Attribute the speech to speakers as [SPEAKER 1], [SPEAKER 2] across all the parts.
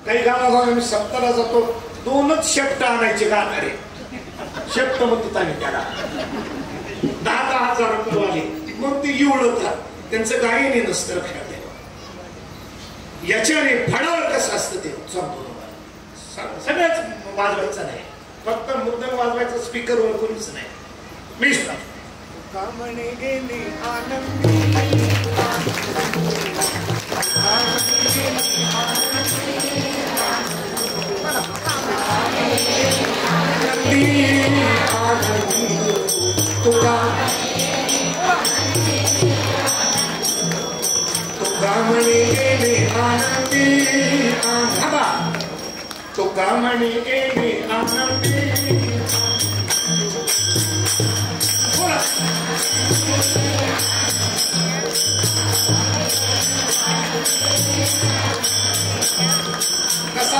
[SPEAKER 1] काही गावागाव आम्ही सप्ताला जातो, 2च शेपट आणायचे गाणारे. शेपट म्हणतात आम्ही त्याला, 10,000 रुपये वाले. मग ते एवढं त्यांचं गायने नसतं. याच्याने फळावर कसं असतं ते सांगतो. सगळ्याच वाजवायचं नाही, फक्त मुद्दम वाजवायचं, स्पीकरवर कोणीच नाही. मी कामणे गेली आनंदी तुकामणी गेले आनंदी तुकामणी गेले आनंदी. कसा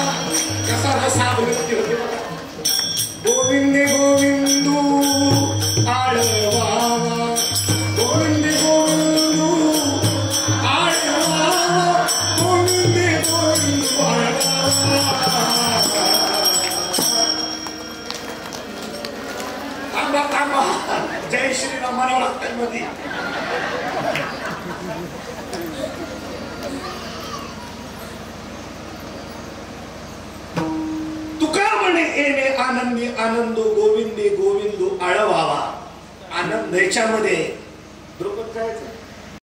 [SPEAKER 1] कसा रसा आवृत्ती होते बघा. गोविंदे गोविंदू आळवावा, गोविंदे गोविंदू आळवावा, गोविंदे गोविंदू आळवावा. थांबा थांबा, जय श्रीराम म्हणावं लागतं मध्ये. येणे आनंदी आनंदो गोविंदे गोविंदो आळवावा. आनंद याच्यामध्ये द्रुपद जायचं.